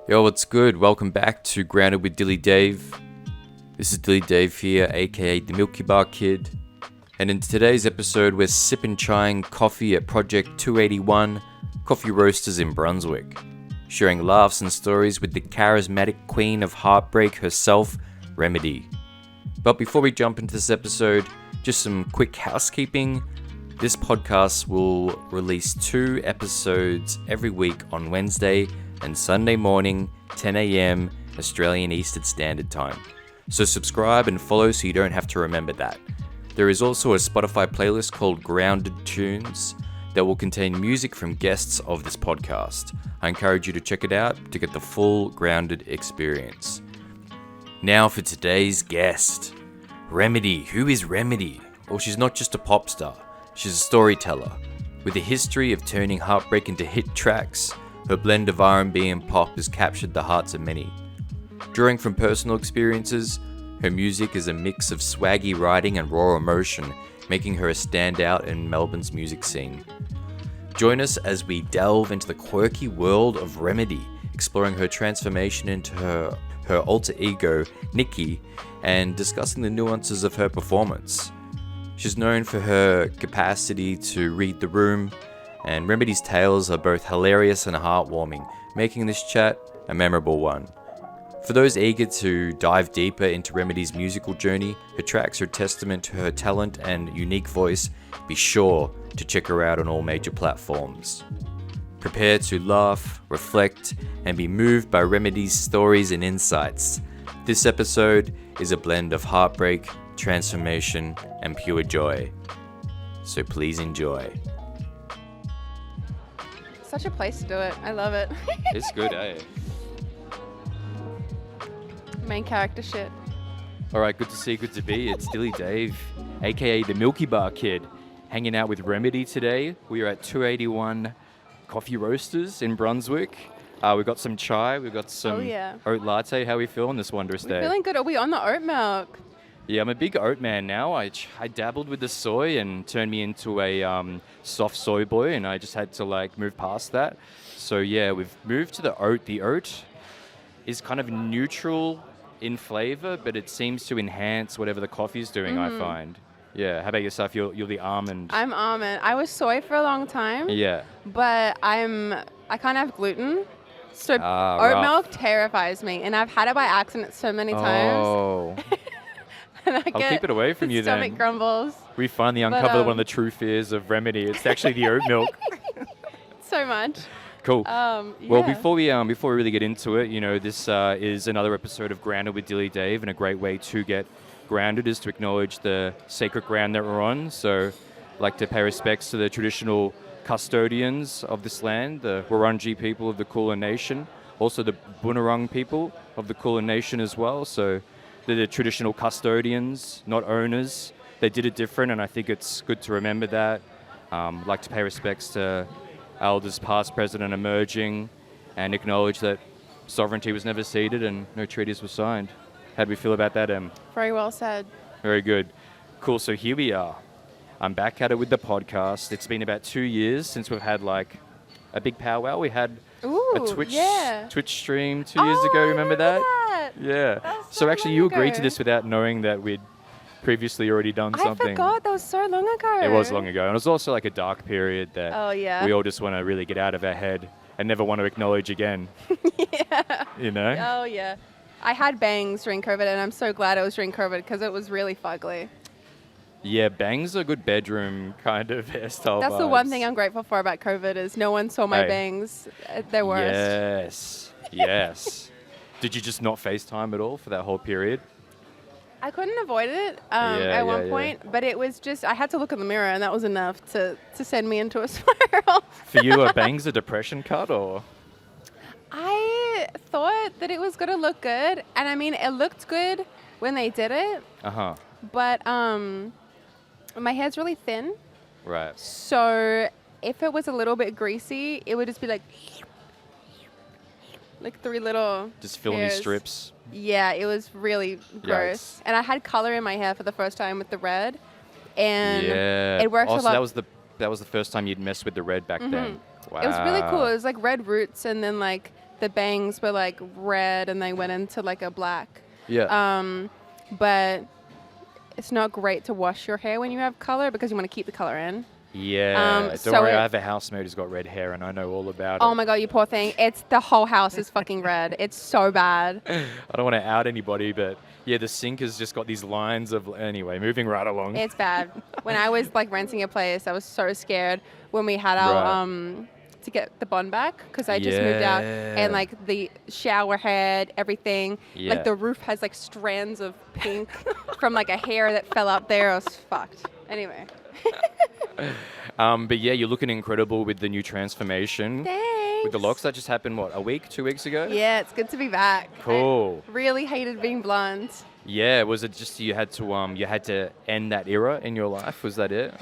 Yo, what's good? Welcome back to Grounded with DillyDave. This is DillyDave here, aka the Milky Bar Kid. And in today's episode, we're sipping chaiing coffee at Project 281 Coffee Roasters in Brunswick, sharing laughs and stories with the Charismatic Queen of Heartbreak herself, R.em.edy. But before we jump into this episode, just some quick housekeeping. This podcast will release 2 episodes every week on Wednesday and Sunday morning, 10 a.m. Australian Eastern Standard Time. So subscribe and follow so you don't have to remember that. There is also a Spotify playlist called Grounded Tunes that will contain music from guests of this podcast. I encourage you to check it out to get the full Grounded experience. Now for today's guest, R.em.edy. Who is R.em.edy? Well, she's not just a pop star. She's a storyteller. With a history of turning heartbreak into hit tracks, her blend of R&B and pop has captured the hearts of many. Drawing from personal experiences, her music is a mix of swaggy writing and raw emotion, making her a standout in Melbourne's music scene. Join us as we delve into the quirky world of R.em.edy, exploring her transformation into her alter ego, Nikki, and discussing the nuances of her performance. She's known for her capacity to read the room, and R.em.edy's tales are both hilarious and heartwarming, making this chat a memorable one. For those eager to dive deeper into R.em.edy's musical journey, her tracks are a testament to her talent and unique voice. Be sure to check her out on all major platforms. Prepare to laugh, reflect, and be moved by R.em.edy's stories and insights. This episode is a blend of heartbreak, transformation, and pure joy. So please enjoy. Such a place to do it. I love it. It's good, eh? Main character shit. Alright, good to see, good to be. It's DillyDave, aka the Milky Bar Kid, hanging out with R.em.edy today. We are at 281 Coffee Roasters in Brunswick. We've got some chai, we've got some oat latte. How are we feeling this wondrous day? Feeling good. Are we on the oat milk? Yeah, I'm a big oat man now. I dabbled with the soy and turned me into a soft soy boy, and I just had to move past that. So yeah, we've moved to the oat. The oat is kind of neutral in flavor, but it seems to enhance whatever the coffee's doing, I find. Yeah, how about yourself? You're the almond. I'm almond. I was soy for a long time. Yeah. But I can't have gluten. So oat milk terrifies me, and I've had it by accident so many times. Oh. And I'll keep it away from you then. Stomach grumbles. We finally uncovered one of the true fears of R.em.edy. It's actually the oat milk. So much. Cool. Yeah. Well, before we really get into it, this is another episode of Grounded with DillyDave, and a great way to get grounded is to acknowledge the sacred ground that we're on. So I'd like to pay respects to the traditional custodians of this land, the Wurundjeri people of the Kulin Nation, also the Bunurong people of the Kulin Nation as well. So they're the traditional custodians, not owners. They did it different, and I think it's good to remember that. I'd like to pay respects to elders past, present, and emerging, and acknowledge that sovereignty was never ceded and no treaties were signed. How do we feel about that, Em? Very well said. Very good. Cool, so here we are. I'm back at it with the podcast. It's been about 2 years since we've had a big powwow. We had a Twitch stream 2 years ago, remember that? Yeah. So actually you agreed to this without knowing that we'd previously already done something. I forgot, that was so long ago. It was long ago. And it was also a dark period that we all just want to really get out of our head and never want to acknowledge again. Yeah. You know? Oh, yeah. I had bangs during COVID, and I'm so glad it was during COVID because it was really fugly. Yeah, bangs are good bedroom kind of hairstyle. That's the one thing I'm grateful for about COVID is no one saw my bangs at their worst. Yes. Did you just not FaceTime at all for that whole period? I couldn't avoid it at one point, but it was just, I had to look in the mirror, and that was enough to send me into a spiral. For you, are bangs a depression cut, or? I thought that it was going to look good, and I mean, it looked good when they did it. Uh-huh. But my hair's really thin. Right. So if it was a little bit greasy, it would just be like 3 little just filmy strips. Yeah, it was really gross. Yikes. And I had color in my hair for the first time with the red, and it worked a lot. So that was the first time you'd messed with the red back then. Wow. It was really cool. It was red roots and then the bangs were like red and they went into like a black. Yeah. But it's not great to wash your hair when you have color because you want to keep the color in. Yeah. So Don't worry, I have a housemate who's got red hair, and I know all about it. Oh my god, you poor thing! It's the whole house is fucking red. It's so bad. I don't want to out anybody, but yeah, the sink has just got these lines of. Anyway, moving right along. It's bad. When I was like renting a place, I was so scared when we had our to get the bond back because I just moved out and like the shower head, everything. Yeah. Like the roof has like strands of pink from like a hair that fell up there. I was fucked. Anyway. But yeah, you're looking incredible with the new transformation. Thanks. With the locks, that just happened, what, a week, 2 weeks ago? Yeah, it's good to be back. Cool. I really hated being blonde. Yeah, was it just you had to end that era in your life? Was that it?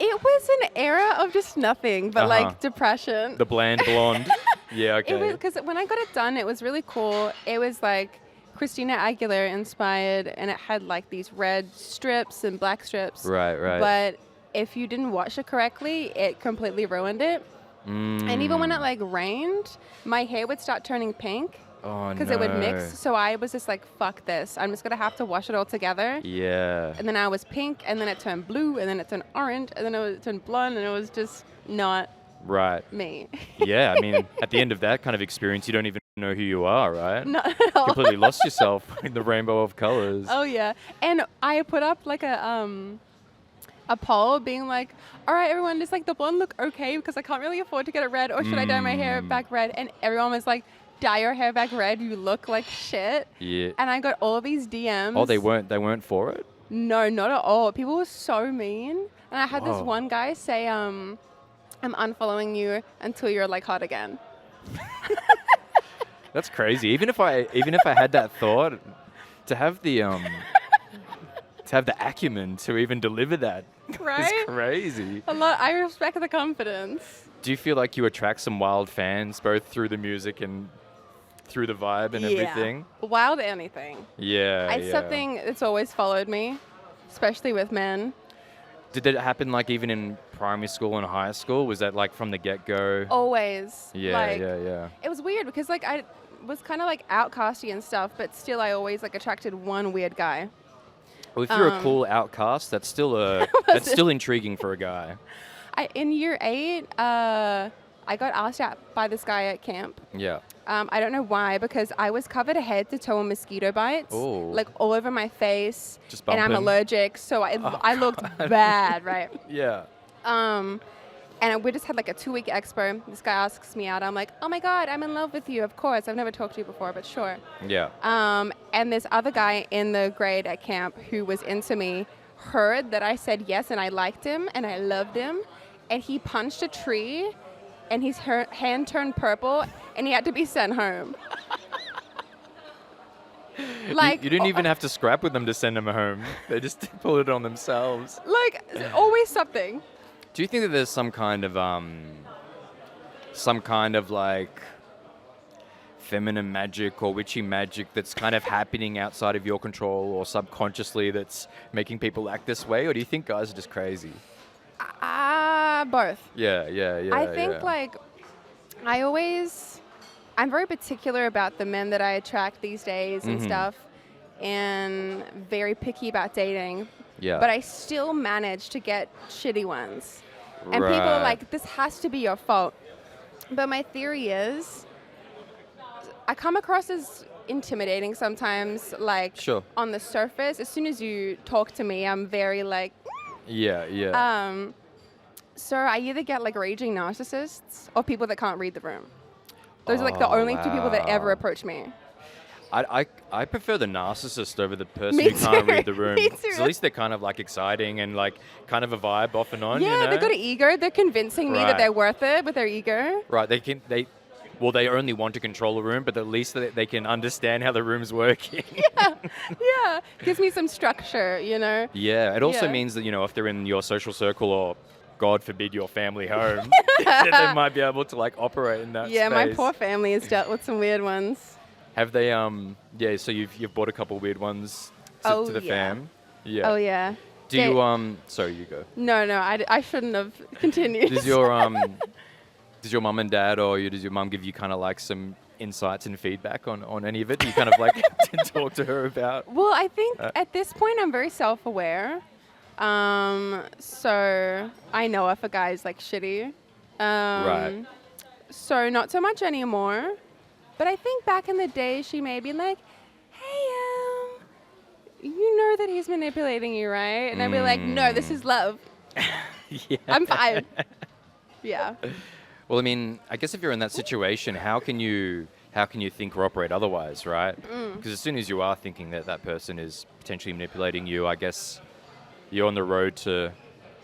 It was an era of just nothing but like depression. The bland blonde. Yeah, okay. It was because when I got it done, it was really cool. It was like Christina Aguilera inspired, and it had like these red strips and black strips. Right. But if you didn't wash it correctly, it completely ruined it. And even when it like rained, my hair would start turning pink. Oh, no. Because it would mix. So I was just like, fuck this. I'm just going to have to wash it all together. Yeah. And then I was pink, and then it turned blue, and then it turned orange, and then it turned blonde, and it was just not me. Yeah, I mean, at the end of that kind of experience, you don't even know who you are, right? Not at all. Completely lost yourself in the rainbow of colors. Oh, yeah. And I put up like a poll being like, all right, everyone, does like the blonde look okay? Because I can't really afford to get it red, or should I dye my hair back red? And everyone was like, dye your hair back red, you look like shit. Yeah. And I got all of these DMs. Oh, they weren't for it? No, not at all. People were so mean. And I had this one guy say, I'm unfollowing you until you're like hot again. That's crazy. Even if I had that thought, to have the acumen to even deliver that Right? is crazy. I respect the confidence. Do you feel like you attract some wild fans, both through the music and through the vibe and everything? Wild anything. Yeah. It's something that's always followed me, especially with men. Did that happen like even in primary school and high school? Was that like from the get-go? Always. Yeah. It was weird because like I was kind of like outcasty and stuff, but still I always like attracted one weird guy. Well, if you're a cool outcast, that's still still intriguing for a guy. In year 8, I got asked out by this guy at camp. Yeah. I don't know why, because I was covered head to toe in mosquito bites, like all over my face, Just and I'm bumping. allergic, so I looked bad, right? Yeah. And we just had like a 2-week expo. This guy asks me out. I'm like, oh my God, I'm in love with you. Of course. I've never talked to you before, but sure. Yeah. And this other guy in the grade at camp who was into me heard that I said yes and I liked him and I loved him. And he punched a tree and his hand turned purple and he had to be sent home. Like you didn't even have to scrap with them to send them home. They just pulled it on themselves. Like, always something. Do you think that there's some kind of like feminine magic or witchy magic that's kind of happening outside of your control or subconsciously that's making people act this way? Or do you think guys are just crazy? Both. Yeah. I think like I'm very particular about the men that I attract these days and stuff, and very picky about dating. Yeah. But I still manage to get shitty ones. And people are like, this has to be your fault. But my theory is, I come across as intimidating sometimes, like on the surface. As soon as you talk to me, I'm very like, Yeah. So I either get like raging narcissists or people that can't read the room. Those are like the only two people that ever approach me. I prefer the narcissist over the person Me who can't too. read the room. Me too. 'Cause at least they're kind of like exciting and like kind of a vibe off and on. Yeah, you know? they've got an ego. They're convincing me that they're worth it with their ego. Right, they only want to control a room, but at least they can understand how the room's working. Yeah. Gives me some structure, you know? Yeah, it also means that, if they're in your social circle or, God forbid, your family home, that they might be able to like operate in that Yeah, space. my poor family has dealt with some weird ones. Have they, so you've bought a couple weird ones to the fam? Yeah. Oh, yeah. Do you, sorry, you go. No, I shouldn't have continued. Does your mum and dad or does your mum give you kind of like some insights and feedback on any of it? You kind of like to talk to her about? Well, I think at this point I'm very self-aware. So I know if a guy's like shitty. Right. So not so much anymore. But I think back in the day she may be like, hey, you know that he's manipulating you, right? And I'd be like, no, this is love. Yeah. I'm fine. Yeah. Well, I mean, I guess if you're in that situation, how can you think or operate otherwise, right? Because as soon as you are thinking that that person is potentially manipulating you, I guess you're on the road to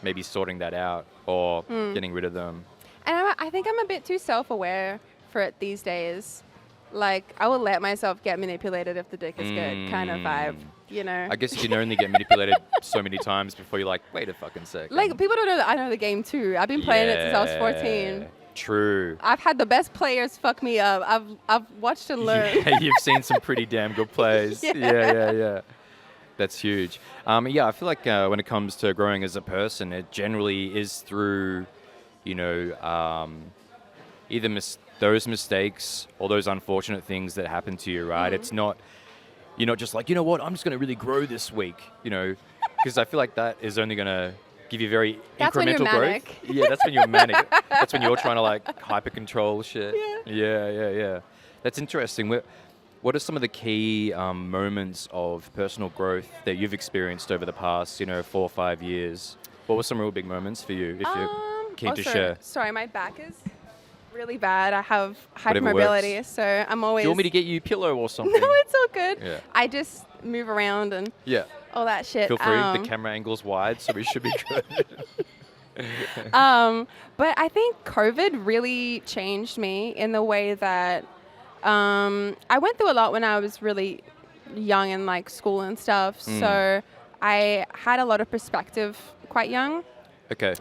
maybe sorting that out or getting rid of them. And I think I'm a bit too self-aware for it these days. Like, I will let myself get manipulated if the dick is good kind of vibe, you know? I guess you can only get manipulated so many times before you're like, wait a fucking second. Like, people don't know that I know the game too. I've been playing it since I was 14. True. I've had the best players fuck me up. I've watched and learned. Yeah, you've seen some pretty damn good plays. Yeah. That's huge. Yeah, I feel like when it comes to growing as a person, it generally is through, you know, either those mistakes or those unfortunate things that happen to you, right? It's not, you're not just like, you know what, I'm just going to really grow this week, you know, because I feel like that is only going to give you very That's when incremental you're growth. manic. Yeah, that's when you're manic. That's when you're trying to like hyper control shit. Yeah. That's interesting. What are some of the key moments of personal growth that you've experienced over the past, 4 or 5 years? What were some real big moments for you, if you're keen to share? Sorry, my back is really bad. I have Whatever hypermobility, works. so I'm always... Do you want me to get you a pillow or something? No, it's all good. Yeah. I just move around and all that shit. Feel free. The camera angle's wide, so we should be good. But I think COVID really changed me in the way that I went through a lot when I was really young in like school and stuff. So I had a lot of perspective quite young. Okay.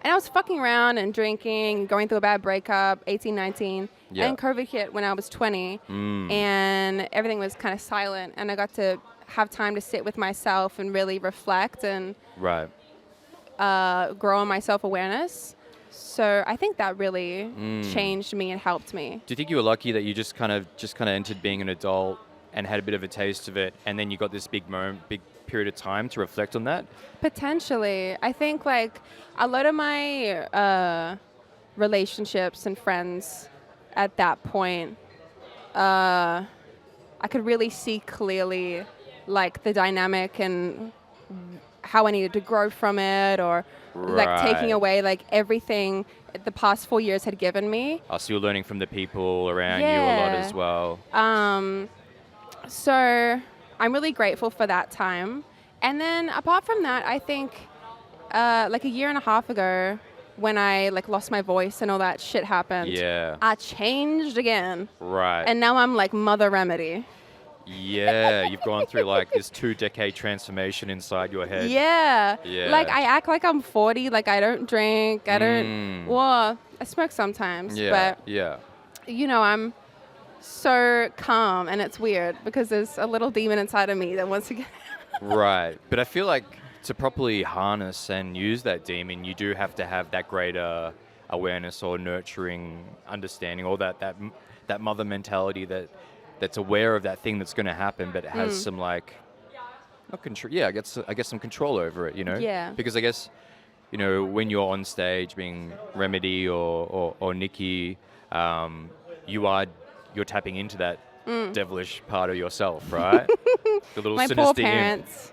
And I was fucking around and drinking, going through a bad breakup, 18, 19. Yeah. And COVID hit when I was 20. And everything was kind of silent. And I got to have time to sit with myself and really reflect and Right. grow on my self-awareness. So I think that really changed me and helped me. Do you think you were lucky that you just kind of entered being an adult and had a bit of a taste of it, and then you got this big period of time to reflect on that? Potentially. I think like a lot of my relationships and friends at that point, I could really see clearly like the dynamic and how I needed to grow from it, or like taking away like everything the past 4 years had given me. Oh, so you're learning from the people around you a lot as well. So I'm really grateful for that time. And then apart from that, I think like a year and a half ago when I like lost my voice and all that shit happened, I changed again. Right. And now I'm like Mother Remedy. Yeah, you've gone through like this 2-decade transformation inside your head. Yeah. Yeah. Like I act like I'm 40, like I don't drink, I don't, well, I smoke sometimes, but you know, I'm so calm, and it's weird because there's a little demon inside of me that wants to get Right. But I feel like to properly harness and use that demon, you do have to have that greater awareness or nurturing understanding, or that mother mentality that's aware of that thing that's going to happen, but it has some like, not control. Yeah, I guess some control over it, you know? Yeah. Because I guess, you know, when you're on stage being R.em.edy or Nikki, you're tapping into that devilish part of yourself, right? The little my sinister poor imp. parents.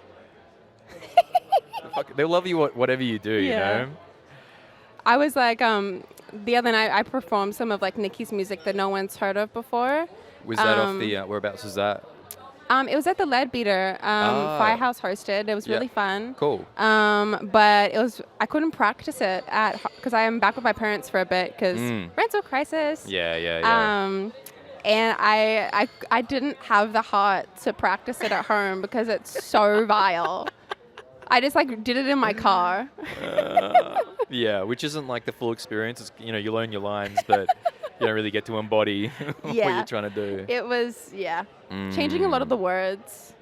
They'll love you whatever you do, you know? I was like, the other night I performed some of like Nikki's music that no one's heard of before. Was that off the, whereabouts was that? It was at the Lead Beater, Firehouse hosted. It was really fun. Cool. But I couldn't practice it because I am back with my parents for a bit because rental crisis. Yeah. And I didn't have the heart to practice it at home because it's so vile. I just like did it in my car. Yeah, which isn't like the full experience. It's, you know, you learn your lines, but you don't really get to embody what you're trying to do. It was, changing a lot of the words.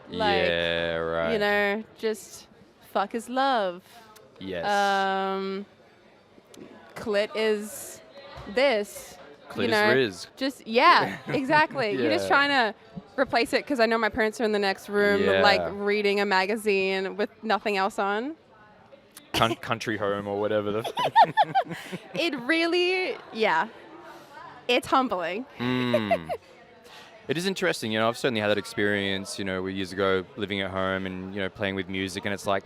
Like, right. You know, just fuck is love. Yes. Clit is this. Riz. just, exactly. You're just Yeah. trying to replace it because I know my parents are in the next room, Yeah. like reading a magazine with nothing else on. Country home or whatever. It really, it's humbling. It is interesting, you know, I've certainly had that experience, you know, years ago living at home and, you know, playing with music, and it's like,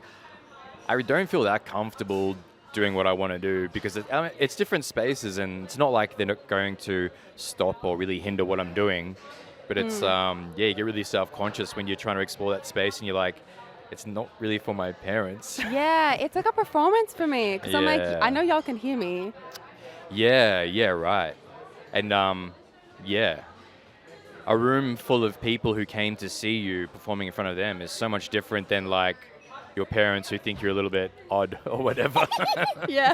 I don't feel that comfortable doing what I want to do because it's different spaces, and it's not like they're not going to stop or really hinder what I'm doing, but it's, you get really self-conscious when you're trying to explore that space and you're like, it's not really for my parents. Yeah, it's like a performance for me because I'm like, Yeah. I know y'all can hear me. Yeah, right. And, a room full of people who came to see you performing in front of them is so much different than like your parents who think you're a little bit odd or whatever. Yeah.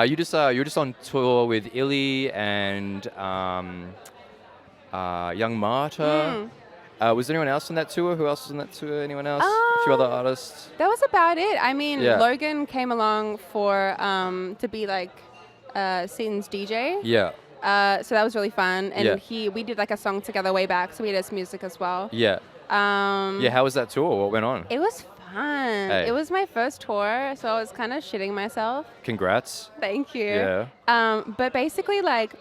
You're just on tour with R.em.edy and Young Marta. Was there anyone else on that tour? Who else was on that tour? Anyone else? A few other artists? That was about it. I mean, Yeah. Logan came along for to be like Seaton's DJ. Yeah. So that was really fun. And Yeah. we did like a song together way back, so we had his music as well. Yeah. How was that tour? What went on? It was fun. Hey. It was my first tour, so I was kind of shitting myself. Congrats. Thank you. Yeah. But basically, like,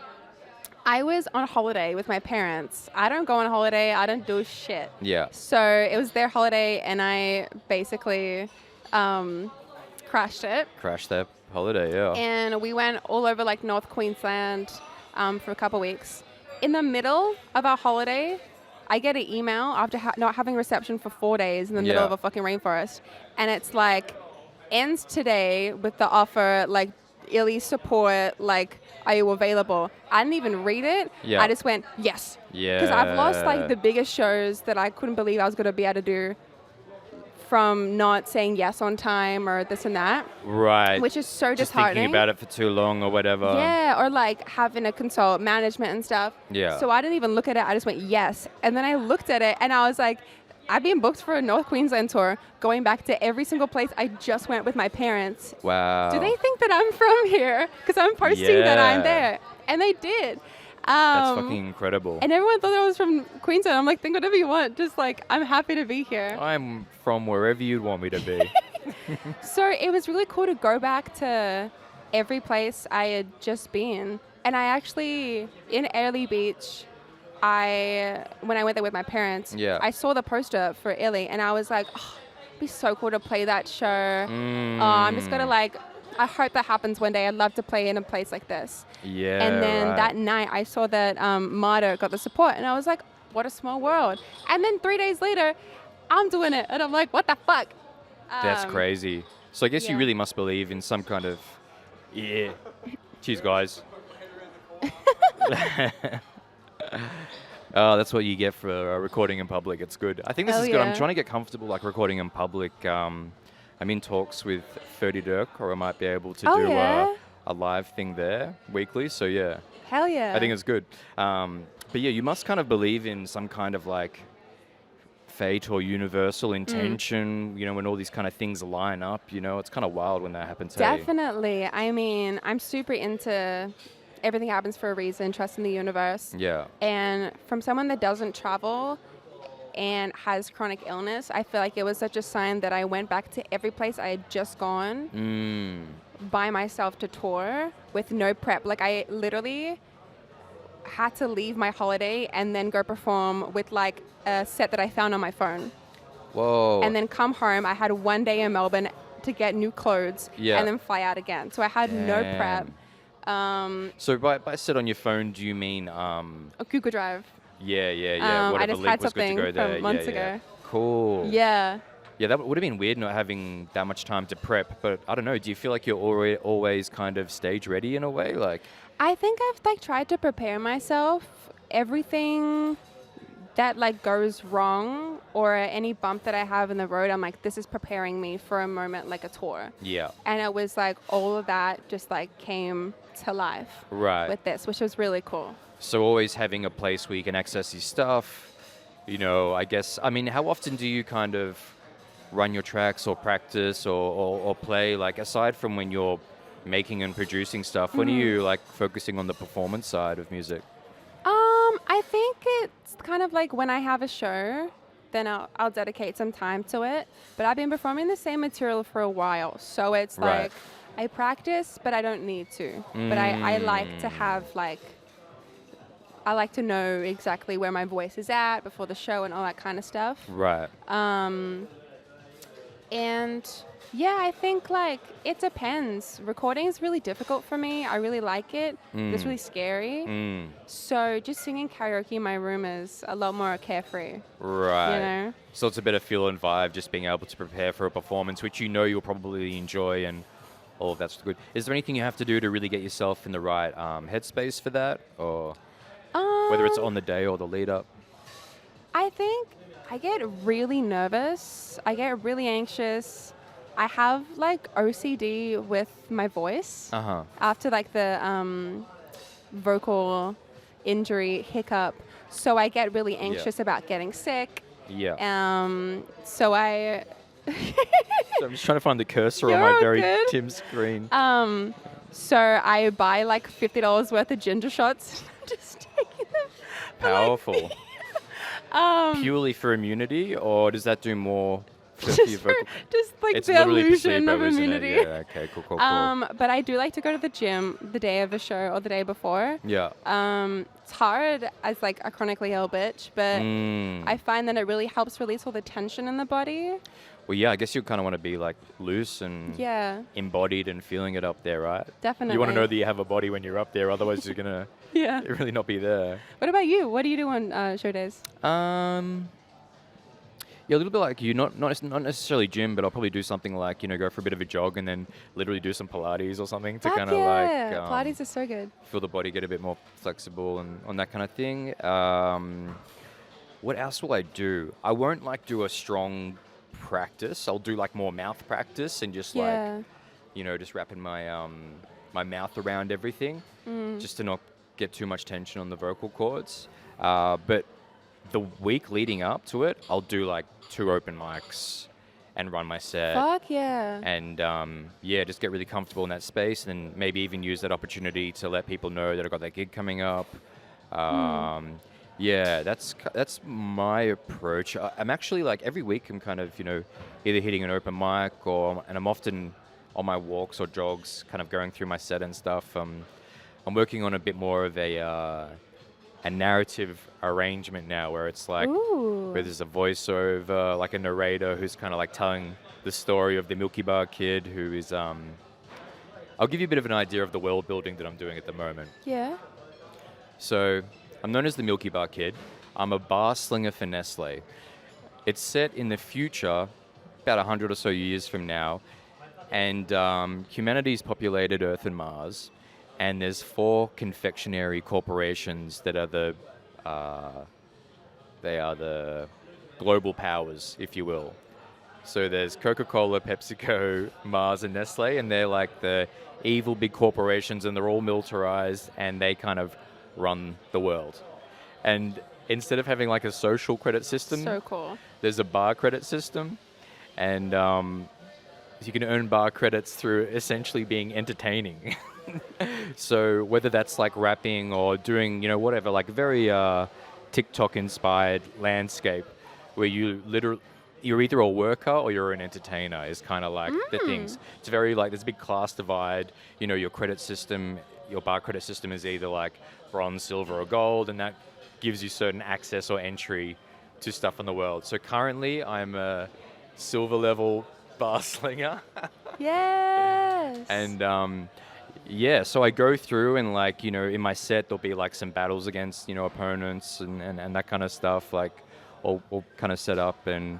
I was on holiday with my parents. I don't go on holiday. I don't do shit. Yeah. So it was their holiday, and I basically crashed it. Crashed that holiday, yeah. And we went all over like North Queensland for a couple weeks. In the middle of our holiday, I get an email after not having reception for 4 days in the middle Yeah. of a fucking rainforest. And it's like, ends today with the offer, like, Illy support, like, are you available? I didn't even read it. Yeah. I just went, yes. Yeah. Because I've lost, like, the biggest shows that I couldn't believe I was going to be able to do from not saying yes on time or this and that. Right. Which is so just disheartening. thinking about it for too long or whatever. Yeah, or like having to consult management and stuff. Yeah. So I didn't even look at it. I just went, yes. And then I looked at it and I was like, I've been booked for a North Queensland tour, going back to every single place I just went with my parents. Wow. Do they think that I'm from here? Because I'm posting that I'm Yeah. there. And they did. That's fucking incredible. And everyone thought I was from Queensland. I'm like, think whatever you want. Just like, I'm happy to be here. I'm from wherever you'd want me to be. So it was really cool to go back to every place I had just been. And I actually, in Early Beach, when I went there with my parents, Yeah. I saw the poster for Illy and I was like, oh, it'd be so cool to play that show. I'm just gonna like, I hope that happens one day. I'd love to play in a place like this. Yeah. And then right. that night I saw that Marta got the support and I was like, what a small world. And then 3 days later, I'm doing it. And I'm like, what the fuck? That's crazy. So I guess you yeah. really must believe in some kind of, cheers guys. Oh, that's what you get for recording in public. It's good. I think this Hell is good. I'm yeah. trying to get comfortable like recording in public. I'm in talks with 30 Dirk, or I might be able to do yeah? a live thing there weekly. So yeah, Hell yeah. I think it's good. But yeah, you must kind of believe in some kind of like fate or universal intention, you know, when all these kind of things line up, you know, it's kind of wild when that happens. Hey? Definitely. I mean, I'm super into everything happens for a reason, trust in the universe. Yeah. And from someone that doesn't travel and has chronic illness, I feel like it was such a sign that I went back to every place I had just gone by myself to tour with no prep. Like I literally had to leave my holiday and then go perform with like a set that I found on my phone. Whoa. And then come home. I had 1 day in Melbourne to get new clothes and then fly out again. So I had no prep. So by set on your phone, do you mean A Google Drive. Yeah. Whatever I just link had was good to something go there. from months yeah. ago. Cool. Yeah. Yeah, that would have been weird not having that much time to prep. But I don't know. Do you feel like you're always kind of stage ready in a way? Like, I think I've like tried to prepare myself. Everything that like goes wrong or any bump that I have in the road, I'm like, this is preparing me for a moment like a tour. yeah. And it was like all of that just like came to life Right. with this, which was really cool. So always having a place where you can access your stuff, you know, I guess, I mean, how often do you kind of run your tracks or practice or play, like aside from when you're making and producing stuff. When are you like focusing on the performance side of music? I think it's kind of like when I have a show, then I'll dedicate some time to it. But I've been performing the same material for a while, so it's Right. like I practice, but I don't need to. But I like to have like, I like to know exactly where my voice is at before the show and all that kind of stuff. Right. And yeah, I think like it depends. Recording is really difficult for me. I really like it. It's really scary. So just singing karaoke in my room is a lot more carefree. Right. You know? So it's a bit of feel and vibe, just being able to prepare for a performance, which you know you'll probably enjoy, and all of that's good. Is there anything you have to do to really get yourself in the right headspace for that, or whether it's on the day or the lead up? I think I get really nervous. I get really anxious. I have like OCD with my voice. After like the vocal injury hiccup. So I get really anxious about getting sick. Yeah. So I... So I'm just trying to find the cursor on my very dim screen. So I buy like $50 worth of ginger shots. I'm just taking them. Powerful. Purely for immunity, or does that do more for your vocal? Just like It's the literally illusion placebo, of isn't it? immunity. Yeah, okay, cool. But I do like to go to the gym the day of a show or the day before. Yeah. It's hard as like a chronically ill bitch, but I find that it really helps release all the tension in the body. Well, yeah, I guess you kind of want to be like loose and embodied and feeling it up there, right? Definitely. You want to know that you have a body when you're up there, otherwise you're going to really not be there. What about you? What do you do on show days? Yeah, a little bit like you, not necessarily gym, but I'll probably do something like, go for a bit of a jog and then literally do some Pilates or something to kind of Pilates is so good. Feel the body get a bit more flexible and on that kind of thing. What else will I do? I won't like do a strong practice. I'll do like more mouth practice and just like, just wrapping my my mouth around everything, just to not get too much tension on the vocal cords. But the week leading up to it, I'll do like 2 open mics and run my set. Fuck yeah. And just get really comfortable in that space, and maybe even use that opportunity to let people know that I've got that gig coming up. Yeah, that's my approach. I'm actually like every week I'm kind of, either hitting an open mic and I'm often on my walks or jogs kind of going through my set and stuff. I'm working on a bit more of a narrative arrangement now, where it's like, where there's a voiceover, like a narrator who's kind of like telling the story of the Milky Bar kid who is, I'll give you a bit of an idea of the world building that I'm doing at the moment. Yeah. So I'm known as the Milky Bar kid. I'm a bar slinger for Nestle. It's set in the future, about 100 or so years from now, and humanity's populated Earth and Mars. And there's 4 confectionery corporations that are the global powers, if you will. So there's Coca-Cola, PepsiCo, Mars, and Nestle, and they're like the evil big corporations, and they're all militarized, and they kind of run the world. And instead of having like a social credit system, so cool, there's a bar credit system, and you can earn bar credits through essentially being entertaining. So whether that's like rapping or doing, whatever, like very TikTok-inspired landscape, where you're either a worker or you're an entertainer, is kind of like the things. It's very like there's a big class divide. Your credit system, your bar credit system is either like bronze, silver, or gold, and that gives you certain access or entry to stuff in the world. So currently, I'm a silver level bar slinger. Yes. And so I go through and like, in my set, there'll be like some battles against, opponents and that kind of stuff, like all kind of set up. And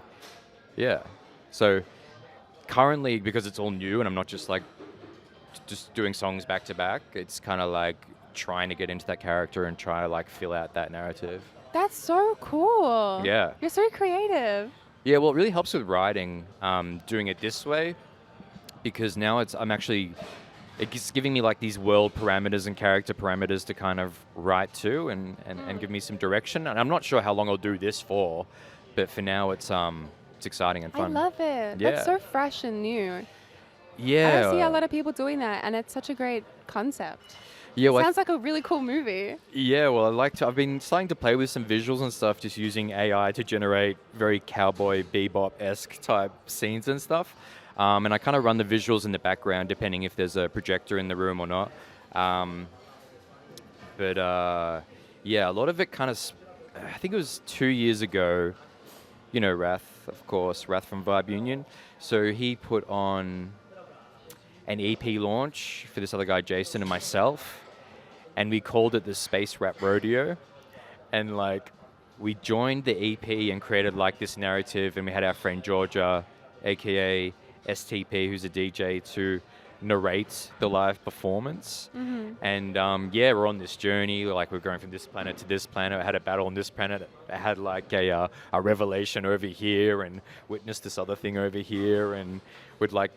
yeah, so currently, because it's all new and I'm not just like just doing songs back to back, it's kind of like trying to get into that character and try to like fill out that narrative. That's so cool. Yeah. You're so creative. Yeah, well, it really helps with writing, doing it this way, because now it's giving me like these world parameters and character parameters to kind of write to and give me some direction. And I'm not sure how long I'll do this for, but for now it's exciting and fun. I love it. Yeah. That's so fresh and new. Yeah. I don't see a lot of people doing that, and it's such a great concept. Yeah, well, Sounds like a really cool movie. yeah, well, I've been starting to play with some visuals and stuff, just using AI to generate very cowboy bebop-esque type scenes and stuff. And I kind of run the visuals in the background, depending if there's a projector in the room or not. Yeah, a lot of it kind of, I think it was 2 years ago, you know, Rath, of course, Rath from Vibe Union. So he put on an EP launch for this other guy, Jason, and myself. And we called it the Space Rap Rodeo. And like, we joined the EP and created like this narrative, and we had our friend Georgia, aka STP, who's a DJ, to narrate the live performance. And yeah, we're on this journey, like we're going from this planet to this planet. I had a battle on this planet. I had like a revelation over here, and witnessed this other thing over here, and would like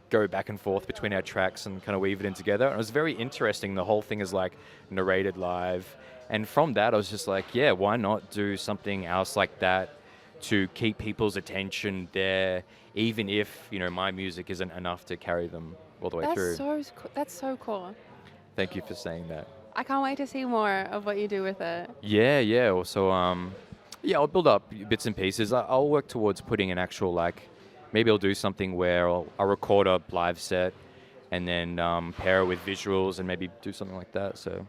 go back and forth between our tracks and kind of weave it in together. And it was very interesting. The whole thing is like narrated live. And from that, I was just like, yeah, why not do something else like that to keep people's attention there, even if, you know, my music isn't enough to carry them all the way through. That's so cool. Thank you for saying that. I can't wait to see more of what you do with it. Yeah. Also, yeah, I'll build up bits and pieces. I'll work towards putting an actual, like, maybe I'll do something where I'll record a live set and then pair it with visuals and maybe do something like that. So,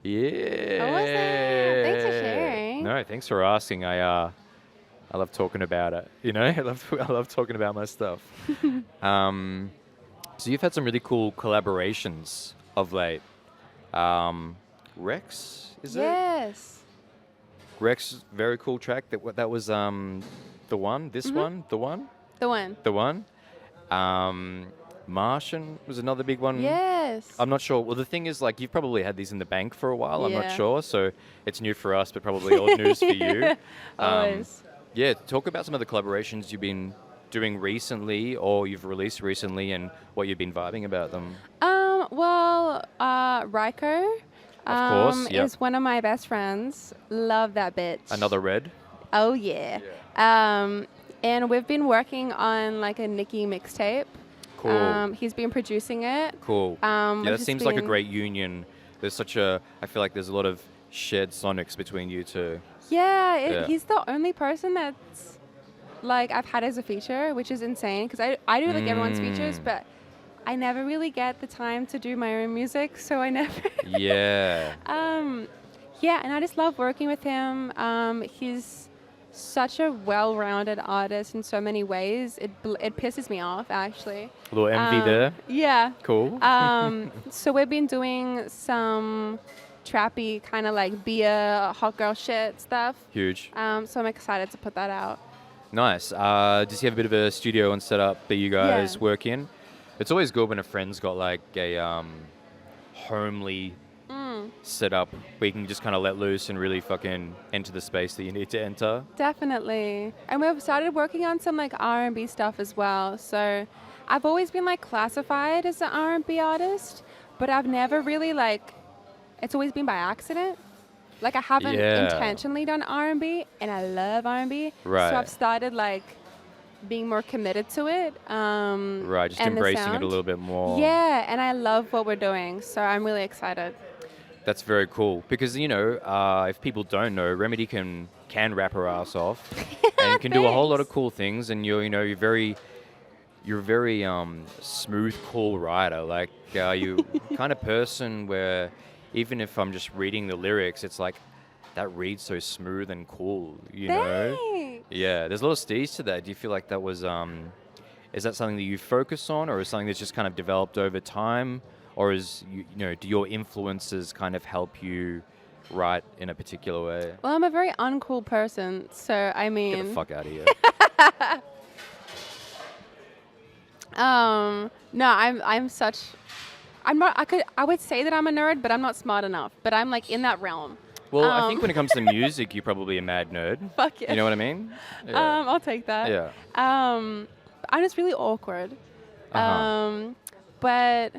yeah. Awesome. Thanks for sharing. No, thanks for asking. I love talking about it. You know, I love talking about my stuff. So you've had some really cool collaborations of late. Rex, is it? Yes. Rex, very cool track. That was the one. This one, the one. The one. The one. Martian was another big one. Yes. I'm not sure. Well, the thing is, like, you've probably had these in the bank for a while. I'm not Yeah. sure. So it's new for us, but probably old news for you. Always. Yeah, talk about some of the collaborations you've been doing recently or you've released recently and what you've been vibing about them. Well, Ryko. Of course, yep. Is one of my best friends. Love that bitch. Another red. Oh, yeah. And we've been working on like a Nikki mixtape. Cool. He's been producing it. Cool. which Yeah, that has seems like a been- great union. There's I feel like there's a lot of shared sonics between you two. Yeah, Yeah. he's the only person that's like I've had as a feature, which is insane because I do like everyone's features, but I never really get the time to do my own music, so I never. Yeah. Yeah, and I just love working with him. He's such a well-rounded artist in so many ways. It pisses me off actually. A little envy there. Yeah. Cool. So we've been doing some trappy kind of like beer, hot girl shit stuff. Huge. So I'm excited to put that out. Nice. Does he have a bit of a studio and setup that you guys Yeah. work in? It's always good when a friend's got like a homely setup where you can just kind of let loose and really fucking enter the space that you need to enter. Definitely. And we've started working on some like R&B stuff as well. So I've always been like classified as an R&B artist, but I've never really like, it's always been by accident. Like I haven't intentionally done R&B, and I love R&B. Right. So I've started like being more committed to it. Right, just and the embracing it a sound. little bit more. Yeah, and I love what we're doing. So I'm really excited. That's very cool because, you know, if people don't know, R.em.edy can rap her ass off and can do a whole lot of cool things, and you're very smooth, cool writer. Like you kind of person where even if I'm just reading the lyrics, it's like that reads so smooth and cool, you know? Thanks. Yeah, there's a lot of steez to that. Do you feel like that was is that something that you focus on, or is something that's just kind of developed over time? Or is, you know, do your influences kind of help you write in a particular way? Well, I'm a very uncool person, so I mean. Get the fuck out of here. No, I'm not. I would say that I'm a nerd, but I'm not smart enough. But I'm like in that realm. Well, I think when it comes to music, you're probably a mad nerd. Fuck yeah. You know what I mean? Yeah. I'll take that. Yeah. I'm just really awkward. But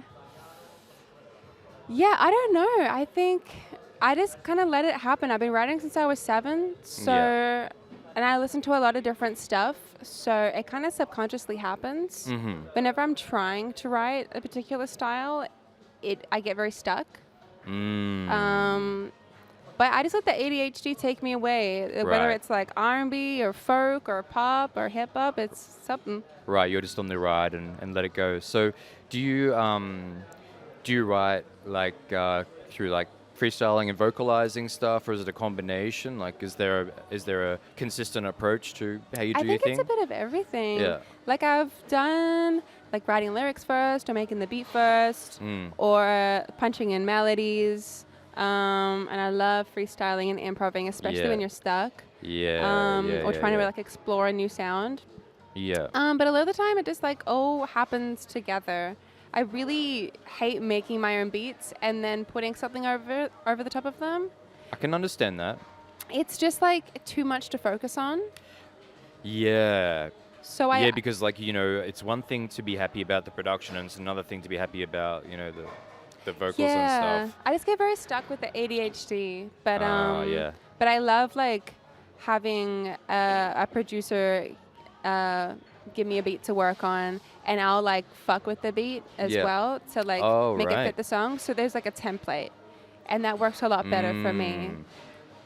yeah, I don't know. I think I just kind of let it happen. I've been writing since I was 7, so and I listen to a lot of different stuff, so it kind of subconsciously happens. Whenever I'm trying to write a particular style, I get very stuck. But I just let the ADHD take me away. Whether it's like R&B or folk or pop or hip hop, it's something. Right, you're just on the ride and let it go. So, do you write like through like freestyling and vocalizing stuff, or is it a combination? Like, is there a consistent approach to how you do your thing? I think it's a bit of everything. Yeah. Like I've done like writing lyrics first, or making the beat first, or punching in melodies. And I love freestyling and improvising, especially when you're stuck. Or trying to like explore a new sound. Yeah. But a lot of the time it just like all happens together. I really hate making my own beats and then putting something over the top of them. I can understand that. It's just like too much to focus on. Yeah. So because like, you know, it's one thing to be happy about the production, and it's another thing to be happy about, you know, the vocals and stuff. I just get very stuck with the ADHD, but but I love like having a producer give me a beat to work on, and I'll like fuck with the beat as well to like make it fit the song. So there's like a template, and that works a lot better for me.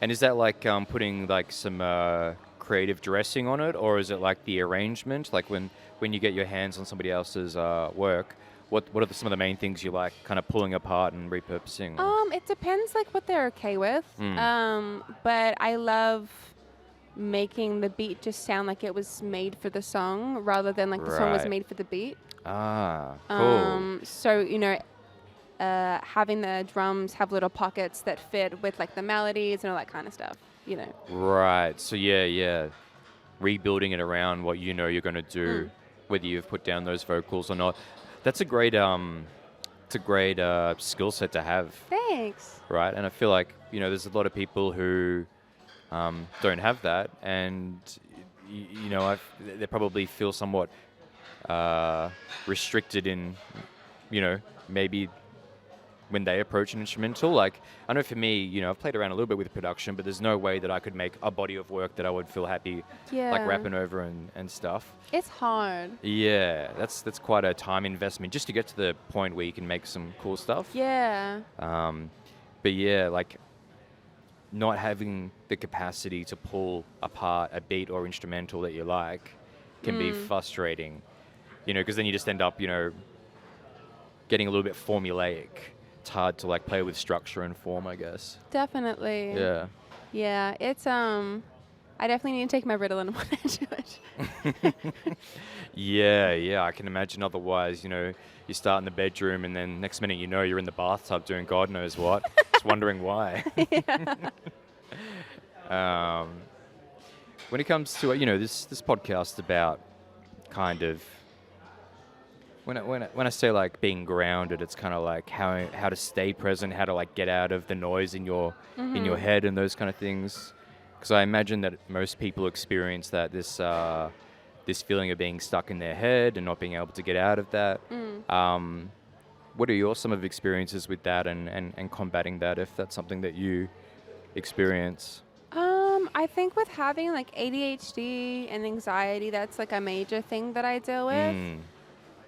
And is that like putting like some creative dressing on it, or is it like the arrangement? Like when you get your hands on somebody else's work, what are some of the main things you like kind of pulling apart and repurposing? It depends like what they're okay with. But I love making the beat just sound like it was made for the song rather than like the song was made for the beat. Cool. So, you know, having the drums have little pockets that fit with like the melodies and all that kind of stuff, you know. Right. So rebuilding it around what you know you're going to do, whether you've put down those vocals or not. That's a great skill set to have. Thanks. Right. And I feel like, you know, there's a lot of people who don't have that, and you know, they probably feel somewhat restricted in, you know, maybe when they approach an instrumental. Like, I know for me, you know, I've played around a little bit with production, but there's no way that I could make a body of work that I would feel happy like rapping over and stuff. It's hard. Yeah, that's quite a time investment just to get to the point where you can make some cool stuff. Yeah. But yeah, like not having the capacity to pull apart a beat or instrumental that you like can be frustrating, you know, because then you just end up, you know, getting a little bit formulaic. It's hard to like play with structure and form, I guess. Definitely. Yeah. Yeah, it's I definitely need to take my Ritalin when I do it. Yeah, I can imagine. Otherwise, you know, you start in the bedroom and then next minute you know you're in the bathtub doing God knows what, just wondering why. When it comes to, you know, this podcast about kind of when I say like being grounded, it's kind of like how to stay present, how to like get out of the noise in your head and those kind of things. Because I imagine that most people experience that this feeling of being stuck in their head and not being able to get out of that. What are some of the experiences with that and combating that, if that's something that you experience? I think with having like ADHD and anxiety, that's like a major thing that I deal with.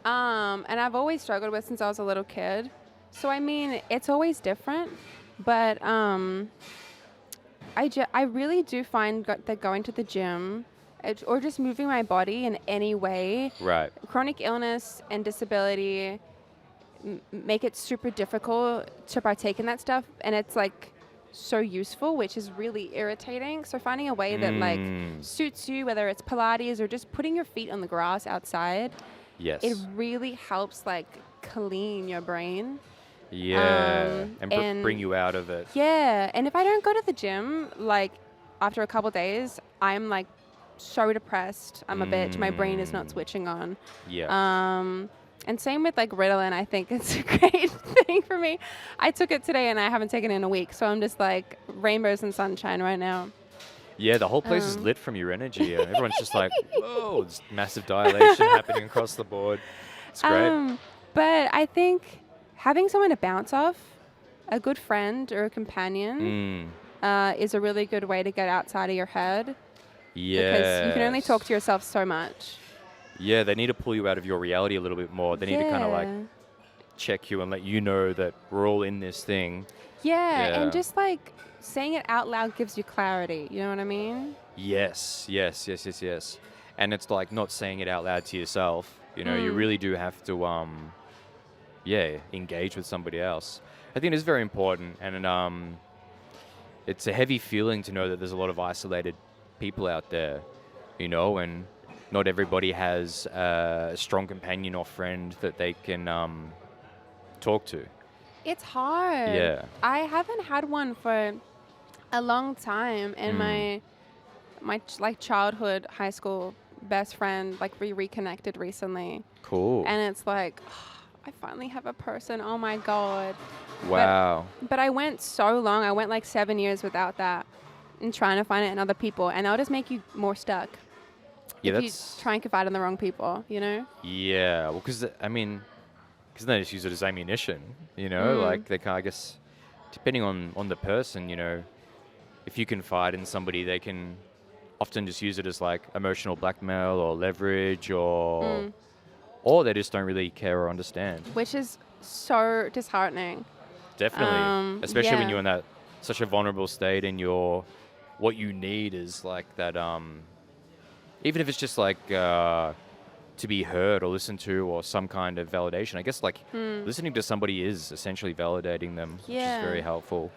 And I've always struggled with since I was a little kid. So, I mean, it's always different. But I really do find that going to the gym or just moving my body in any way, chronic illness and disability make it super difficult to partake in that stuff. And it's like so useful, which is really irritating. So finding a way that like suits you, whether it's Pilates or just putting your feet on the grass outside, it really helps like clean your brain. And bring you out of it. Yeah, and if I don't go to the gym, like after a couple days, I'm like so depressed. I'm a bitch. My brain is not switching on. And same with like Ritalin. I think it's a great thing for me. I took it today and I haven't taken it in a week, so I'm just like rainbows and sunshine right now. Yeah, the whole place is lit from your energy. Everyone's just like, whoa, there's massive dilation happening across the board. It's great. But I think having someone to bounce off, a good friend or a companion, is a really good way to get outside of your head. Because you can only talk to yourself so much. Yeah, they need to pull you out of your reality a little bit more. They need to kind of like Yeah. check you and let you know that we're all in this thing. Yeah, and Yeah. just like saying it out loud gives you clarity. You know what I mean? Yes. And it's like not saying it out loud to yourself. You know, you really do have to, engage with somebody else. I think it is very important, and it's a heavy feeling to know that there's a lot of isolated people out there, you know, and not everybody has a strong companion or friend that they can talk to. It's hard. Yeah. I haven't had one for a long time, and my like childhood, high school best friend, like we reconnected recently, Cool. and it's like, I finally have a person. Oh my god. Wow. But I went so long. I went like 7 years without that, and trying to find it in other people, and that'll just make you more stuck. Yeah, if you that's... try and confide in the wrong people, you know? Yeah, well, because they just use it as ammunition, you know? Like, they can, I guess, depending on the person, you know, if you confide in somebody, they can often just use it as, like, emotional blackmail or leverage or they just don't really care or understand. Which is so disheartening. Definitely. Especially when yeah. you're in that such a vulnerable state and what you need is, like, that, even if it's just, like, to be heard or listened to or some kind of validation. I guess like listening to somebody is essentially validating them, which is very helpful.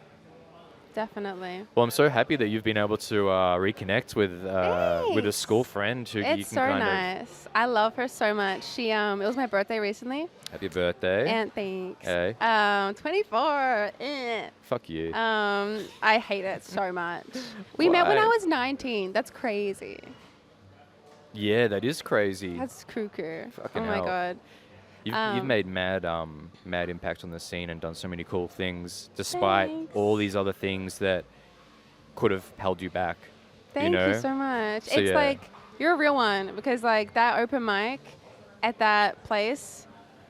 Definitely. Well, I'm so happy that you've been able to reconnect with a school friend who you It's can so kind nice. I love her so much. She it was my birthday recently. of... Happy birthday. And thanks. Hey. 24. Fuck you. I hate it so much. We met when I was 19. That's crazy. Yeah, that is crazy. That's cuckoo. Fucking oh my hell. god. You've made mad impact on the scene and done so many cool things, despite Thanks. all these other things that could have held you back. Thank you you so much. So, it's yeah. like you're a real one, because like that open mic at that place,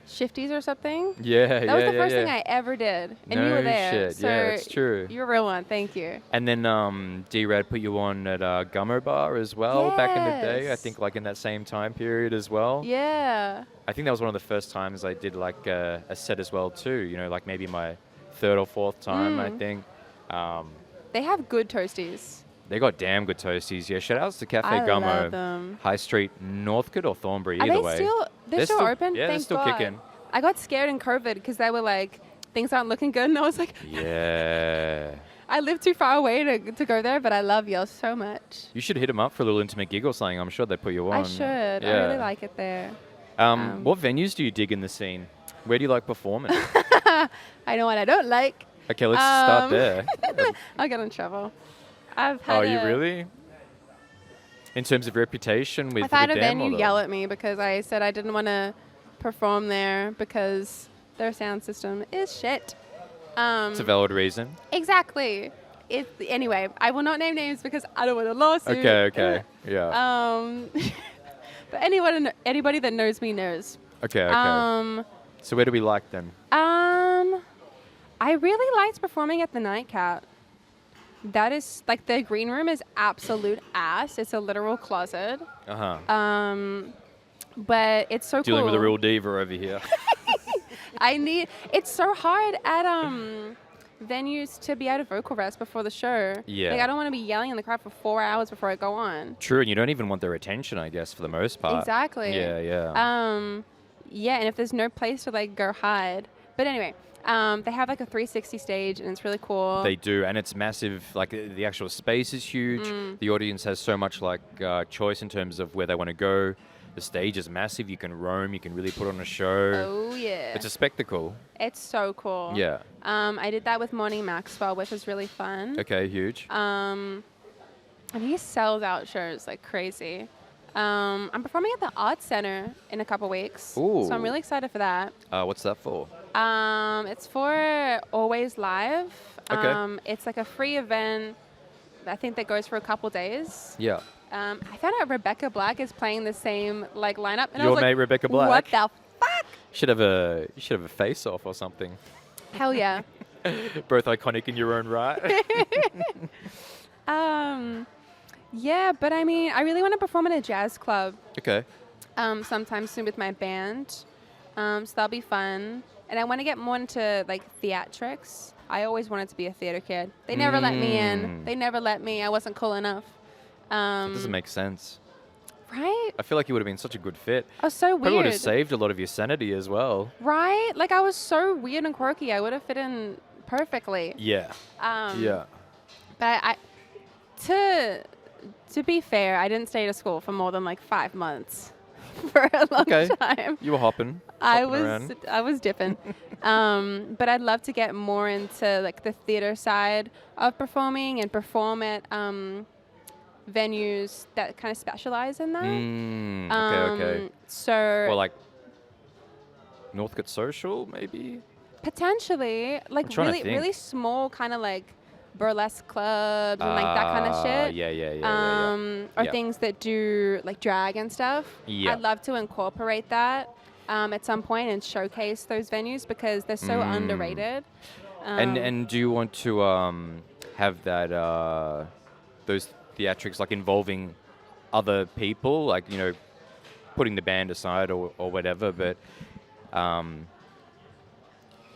Shifties or something. Yeah, That was the first thing I ever did, and you No were there. shit. So Yeah, that's true. You're a real one. Thank you. And then D-Rad put you on at Gummo Bar as well back in the day. I Yes. think like in that same time period as well. Yeah. I think that was one of the first times I did like a set as well too. You know, like maybe my third or fourth time, I think. They have good toasties. They got damn good toasties. Yeah, shout outs to Cafe I Gummo. love them. High Street, Northcote or Thornbury, Are either they way. still? They're still open. Yeah, they're Thank still God. kicking. I got scared in COVID because they were like, things aren't looking good, and I was like, Yeah. I live too far away to go there, but I love y'all so much. You should hit them up for a little intimate gig or something. I'm sure they'd put you on. I should. I Yeah. really like it there. What venues do you dig in the scene? Where do you like performing? I know what I don't like. Okay, let's start there. I'll get in trouble. I've had You really? In terms of reputation with I've had a them venue or yell at me because I said I didn't want to perform there because their sound system is shit. It's a valid reason. Exactly. Anyway, I will not name names because I don't want a lawsuit. Okay. Yeah. But anybody that knows me knows. Okay. So where do we like them? I really liked performing at the Nightcap. That is, like, the green room is absolute ass. It's a literal closet. But it's so Dealing cool. with a real diva over here. It's so hard at venues to be out of vocal rest before the show. Yeah. Like, I don't want to be yelling in the crowd for 4 hours before I go on. True, and you don't even want their attention, I guess, for the most part. Exactly. Yeah. Yeah, and if there's no place to, like, go hide. But anyway, they have, like, a 360 stage, and it's really cool. They do, and it's massive. Like, the actual space is huge. The audience has so much, like, choice in terms of where they want to go. The stage is massive. You can roam. You can really put on a show. Oh, yeah. It's a spectacle. It's so cool. Yeah. I did that with Monty Maxwell, which was really fun. Okay, huge. And he sells out shows like crazy. I'm performing at the Arts Center in a couple weeks. Ooh. So I'm really excited for that. What's that for? It's for Always Live. Okay. It's like a free event, I think, that goes for a couple days. Yeah. I found out Rebecca Black is playing the same like lineup. And I Your was mate like, Rebecca Black? What the fuck? You should have a face-off or something. Hell yeah. Yeah, but I mean, I really want to perform in a jazz club Okay. sometime soon with my band. So that'll be fun. And I want to get more into like theatrics. I always wanted to be a theater kid. They never let me in. They never let me. I wasn't cool enough. That doesn't make sense. Right? I feel like you would have been such a good fit. I was so weird. Probably would have saved a lot of your sanity as well. Right? Like I was so weird and quirky. I would have fit in perfectly. Yeah. Yeah. But to be fair, I didn't stay to school for more than like 5 months for a long time. You were hopping I around. was dipping. But I'd love to get more into like the theater side of performing and perform at venues that kind of specialize in that. Okay. So Well, like Northcote Social, maybe? potentially like trying to think. really small kind of like burlesque clubs and like that kind of shit. Yeah. Or things that do like drag and stuff. Yeah. I'd love to incorporate that at some point and showcase those venues because they're so underrated. And do you want to have that those theatrics like involving other people, like, you know, putting the band aside or whatever, but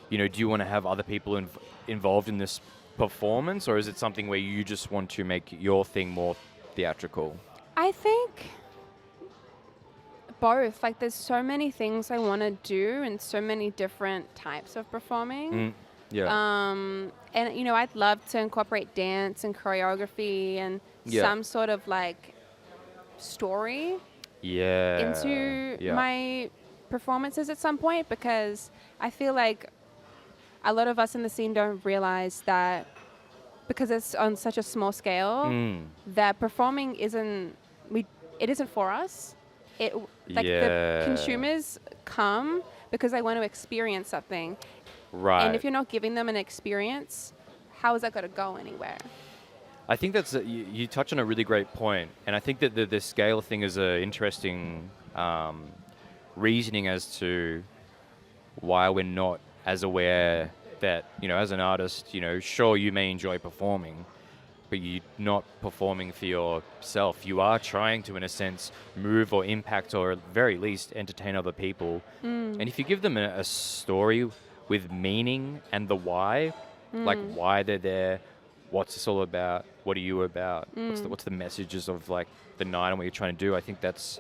you know, do you want to have other people involved in this performance, or is it something where you just want to make your thing more theatrical? I think both. Like there's so many things I want to do and so many different types of performing. And you know, I'd love to incorporate dance and choreography and some sort of like story into my performances at some point, because I feel like a lot of us in the scene don't realize that because it's on such a small scale that performing isn't for us. The consumers come because they want to experience something. Right. And if you're not giving them an experience, how is that going to go anywhere? I think that's you touch on a really great point, and I think that the scale thing is an interesting reasoning as to why we're not as aware that, you know, as an artist, you know, sure, you may enjoy performing, but you're not performing for yourself. You are trying to, in a sense, move or impact or at very least entertain other people. And if you give them a story with meaning and the why, like why they're there, what's this all about, what are you about, what's the messages of like the night and what you're trying to do, I think that's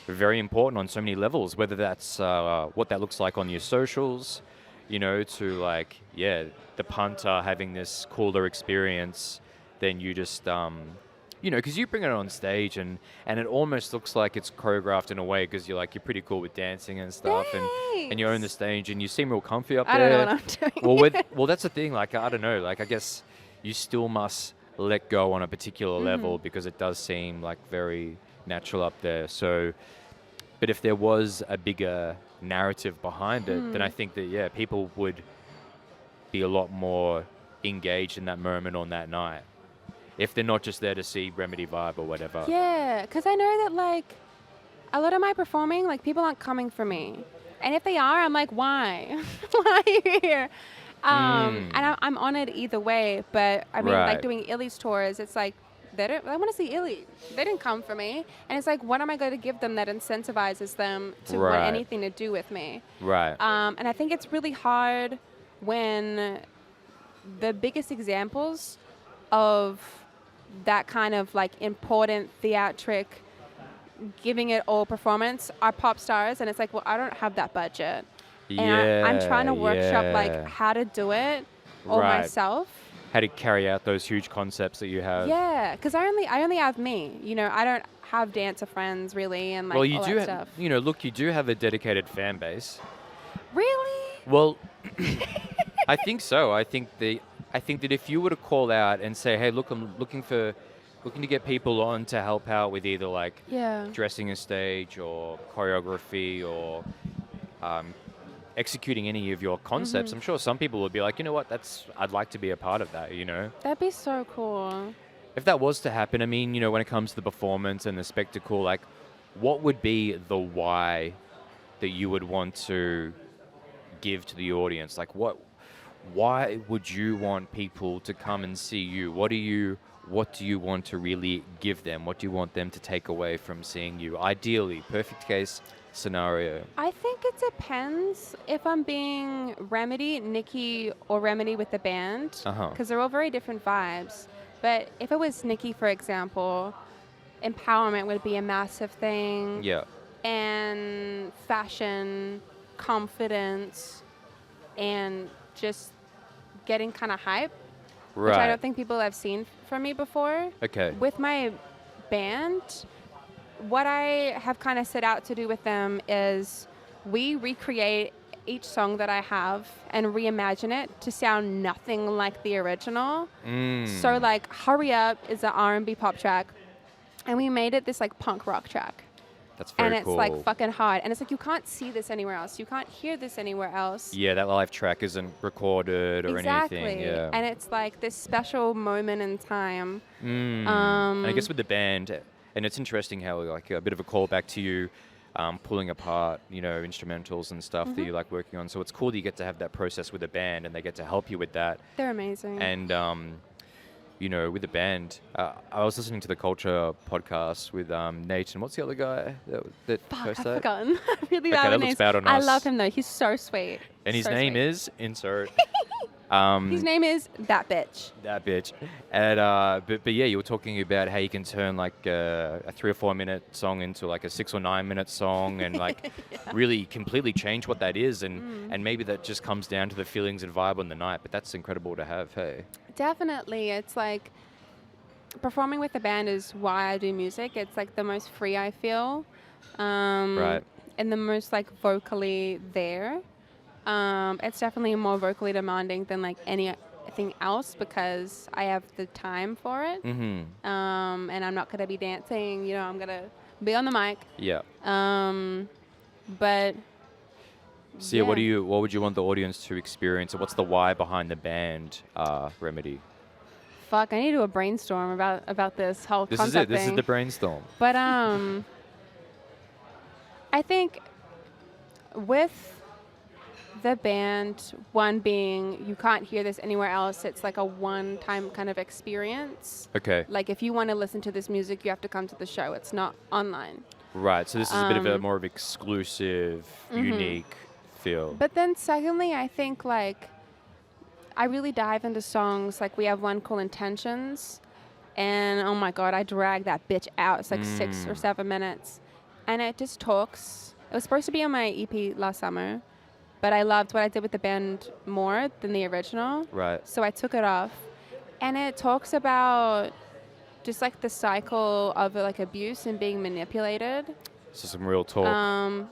very important on so many levels, whether that's what that looks like on your socials, you know, to like, the punter having this cooler experience than you just, you know, because you bring it on stage and it almost looks like it's choreographed in a way because you're pretty cool with dancing and stuff, and you own the stage and you seem real comfy up there. I don't know what I'm doing. Well, that's the thing. Like, I don't know. Like, I guess you still must let go on a particular level because it does seem like very natural up there. So, but if there was a bigger narrative behind it, then I think that, people would be a lot more engaged in that moment on that night. If they're not just there to see R.em.edy vibe or whatever. Yeah, because I know that like a lot of my performing, like people aren't coming for me. And if they are, I'm like, why? Why are you here? And I'm honored either way. But I mean, like doing Illy's tours, it's like, I want to see Illy. They didn't come for me. And it's like, what am I going to give them that incentivizes them to want anything to do with me? Right. And I think it's really hard when the biggest examples of that kind of like important theatric, giving it all performance are pop stars. And it's like, well, I don't have that budget. And I'm trying to workshop like how to do it all myself. How to carry out those huge concepts that you have. Yeah, because I only have me. You know, I don't have dancer friends really, and like all that stuff. You know, look, you do have a dedicated fan base. Really? Well, I think so. I think that if you were to call out and say, hey, look, I'm looking to get people on to help out with either like dressing a stage or choreography or executing any of your concepts, I'm sure some people would be like, you know what, I'd like to be a part of that, you know? That'd be so cool. If that was to happen, I mean, you know, when it comes to the performance and the spectacle, like, what would be the why that you would want to give to the audience? Like, why would you want people to come and see you? What are you what do you want to really give them? What do you want them to take away from seeing you? Ideally, perfect case scenario. I think it depends if I'm being R.em.edy, Nikki, or R.em.edy with the band, because they're all very different vibes. But if it was Nikki, for example, empowerment would be a massive thing. Yeah. And fashion, confidence, and just getting kind of hype, which I don't think people have seen from me before. Okay. With my band, what I have kind of set out to do with them is we recreate each song that I have and reimagine it to sound nothing like the original. So like Hurry Up is an R&B pop track, and we made it this like punk rock track. That's very and it's like fucking hard. And it's like you can't see this anywhere else. You can't hear this anywhere else. Yeah, that live track isn't recorded or anything. Yeah. And it's like this special moment in time. And I guess with the band, and it's interesting how like a bit of a callback to you pulling apart, you know, instrumentals and stuff that you like working on. So it's cool that you get to have that process with a band and they get to help you with that. They're amazing. And you know, with the band, I was listening to the Culture podcast with Nate and what's the other guy that Fuck, hosts I've that? forgotten. Really Okay, bad that names. looks bad on I us. love him though. He's so sweet. And his So name sweet. is insert. His name is That Bitch. That bitch. And but yeah, you were talking about how you can turn like a 3 or 4 minute song into like a 6 or 9 minute song, and like really completely change what that is, and maybe that just comes down to the feelings and vibe on the night. But that's incredible to have. Hey. Definitely, it's like performing with the band is why I do music. It's like the most free I feel, Right. and the most like vocally there. It's definitely more vocally demanding than like anything else because I have the time for it. And I'm not gonna be dancing. You know, I'm gonna be on the mic. Yeah. But So yeah, what would you want the audience to experience? Or what's the why behind the band R.em.edy? Fuck, I need to do a brainstorm about this whole This is concept it. This thing. is the brainstorm. But I think with the band, one being you can't hear this anywhere else. It's like a one-time kind of experience. Okay. Like if you want to listen to this music, you have to come to the show. It's not online. Right. So this is a bit of a more of exclusive, unique feel. But then secondly, I think like I really dive into songs. Like we have one called Intentions, and oh my God, I drag that bitch out. It's like 6 or 7 minutes, and it just talks. It was supposed to be on my EP last summer, but I loved what I did with the band more than the original. Right. So I took it off, and it talks about just like the cycle of like abuse and being manipulated. So some real talk.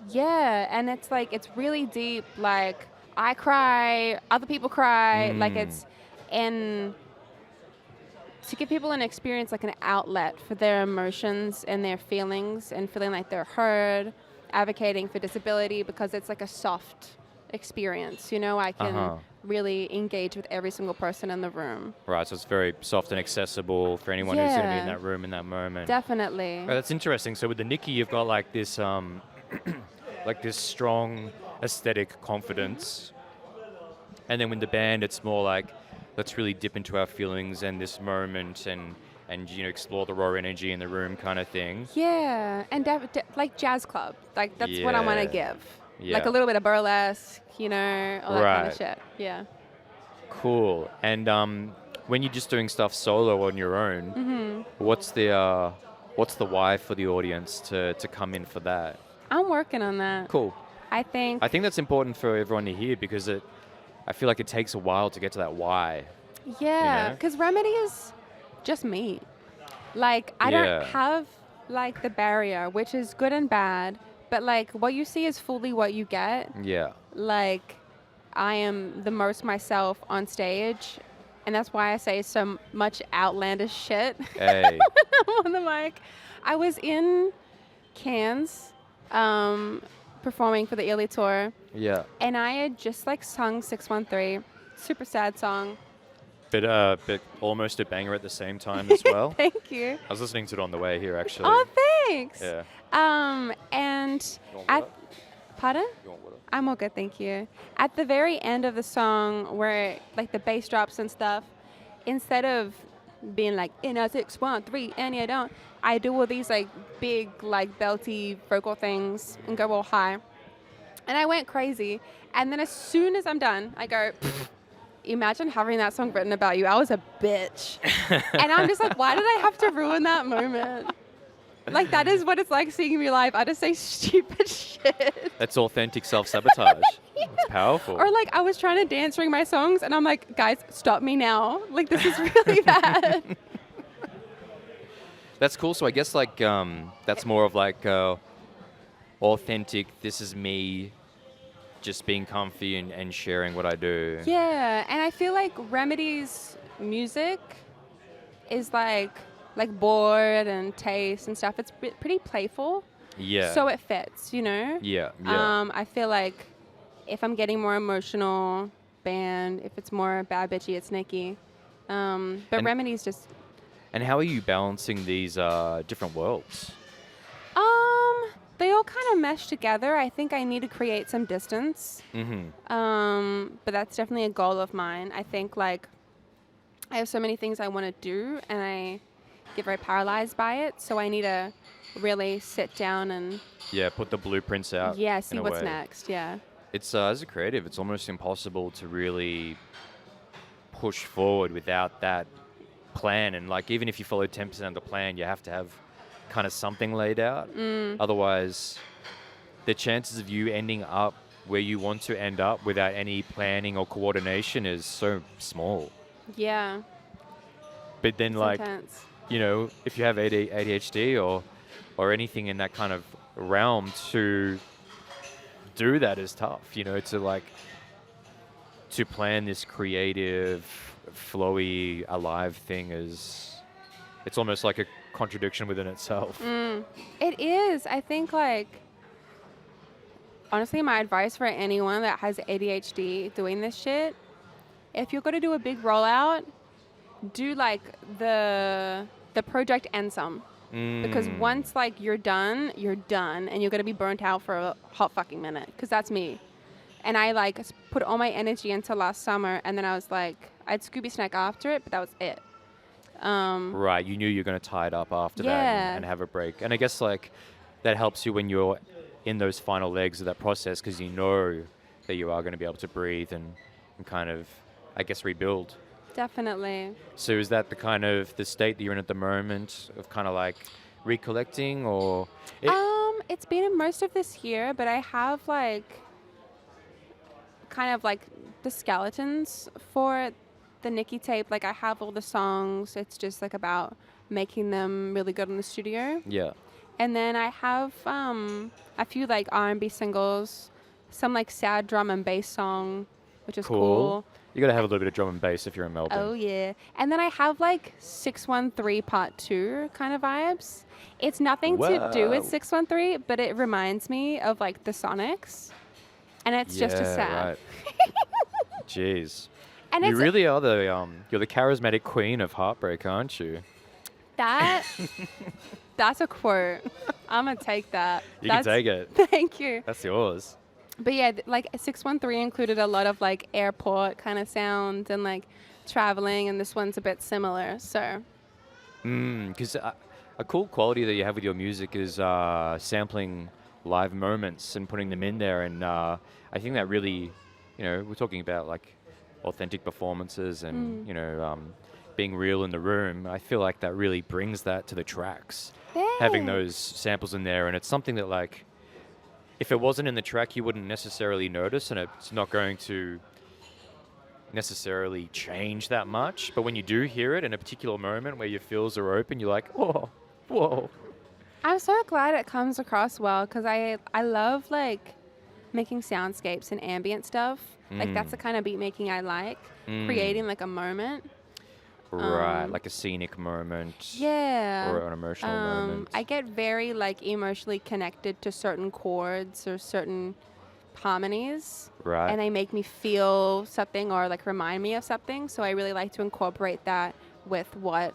Yeah, and it's like it's really deep. Like I cry, other people cry. Like it's, and to give people an experience, like an outlet for their emotions and their feelings, and feeling like they're heard, advocating for disability because it's like a soft experience. You know, I can really engage with every single person in the room. Right, so it's very soft and accessible for anyone who's going to be in that room in that moment. Definitely. Oh, that's interesting. So with the Nikki, you've got like this, like this strong aesthetic confidence, and then with the band, it's more like let's really dip into our feelings and this moment, and you know, explore the raw energy in the room kind of thing. Yeah, and like jazz club, like that's what I want to give. Yeah. Like a little bit of burlesque, you know, all that kind of shit. Yeah. Cool. And when you're just doing stuff solo on your own, what's the why for the audience to come in for that? I'm working on that. Cool. I think that's important for everyone to hear because I feel like it takes a while to get to that why. Yeah, because R.em.edy is just me. Like I don't have like the barrier, which is good and bad. But like what you see is fully what you get. Yeah. Like I am the most myself on stage, and that's why I say so much outlandish shit. Hey. On the mic. I was in Cairns performing for the Ely tour. Yeah. And I had just like sung 613, super sad song. But almost a banger at the same time as well. Thank you. I was listening to it on the way here actually. Oh, thanks. Yeah. And pardon? You want water? I'm all good, thank you. At the very end of the song, where like the bass drops and stuff, instead of being like, in a 6, 1, 3, and you don't. I do all these like big, like belty vocal things and go all high. And I went crazy. And then as soon as I'm done, I go, imagine having that song written about you. I was a bitch. And I'm just like, why did I have to ruin that moment? Like, that is what it's like seeing me live. I just say stupid shit. That's authentic self-sabotage. Yeah. It's powerful. Or like, I was trying to dance during my songs, and I'm like, guys, stop me now. Like, this is really bad. That's cool. So I guess like that's more of like authentic. This is me, just being comfy and sharing what I do. Yeah, and I feel like R.em.edy's music is like bored and taste and stuff. It's pretty playful. Yeah. So it fits, you know? Yeah. Yeah. I feel like if I'm getting more emotional, band. If it's more bad bitchy, it's Nikki. But R.em.edy's just... And how are you balancing these different worlds? They all kind of mesh together. I think I need to create some distance. Mm-hmm. But that's definitely a goal of mine. I think like I have so many things I want to do, and I get very paralyzed by it. So I need to really sit down and put the blueprints out. See what's next. Yeah. It's as a creative, it's almost impossible to really push forward without that plan. And like even if you follow 10% of the plan, you have to have kind of something laid out. Otherwise, the chances of you ending up where you want to end up without any planning or coordination is so small. Yeah. But then, It's like, intense. you know, if you have ADHD or anything in that kind of realm, to do that is tough. You know, to plan this creative, flowy, alive thing it's almost like a contradiction within itself. It is. I think like honestly, my advice for anyone that has ADHD doing this shit, if you're going to do a big rollout, do like the project and some. Because once like you're done, and you're going to be burnt out for a hot fucking minute. Because that's me. And I like put all my energy into last summer, and then I was like, I'd Scooby snack after it, but that was it. Right, you knew you were going to tie it up after that and have a break. And I guess like that helps you when you're in those final legs of that process, because you know that you are going to be able to breathe and kind of, I guess, rebuild. Definitely. So is that the kind of the state that you're in at the moment of kind of like recollecting, or? It's been in most of this year, but I have like kind of like the skeletons for the Nikki tape. Like I have all the songs. It's just like about making them really good in the studio. Yeah. And then I have a few like R&B singles, some like sad drum and bass song, which is cool. You got to have a little bit of drum and bass if you're in Melbourne. Oh yeah. And then I have like 613 Part 2 kind of vibes. It's nothing to do with 613, but it reminds me of like the Sonics. And it's just as sad. Right. Jeez. And you it's really are you're the charismatic queen of heartbreak, aren't you? that's a quote. I'm gonna take that. You can take it. Thank you. That's yours. But yeah, like 613 included a lot of like airport kind of sounds and like traveling, and this one's a bit similar. So. Because a cool quality that you have with your music is sampling live moments and putting them in there, and I think that really, you know, we're talking about like authentic performances and you know being real in the room. I feel like that really brings that to the tracks, having those samples in there, and it's something that like if it wasn't in the track you wouldn't necessarily notice, and it's not going to necessarily change that much, but when you do hear it in a particular moment where your feels are open, you're like, oh, whoa. I'm so glad it comes across well, because I love like making soundscapes and ambient stuff. Like that's the kind of beat making I like, creating like a moment. Right, like a scenic moment. Yeah. Or an emotional moment. I get very like emotionally connected to certain chords or certain harmonies. Right. And they make me feel something or like remind me of something. So I really like to incorporate that with what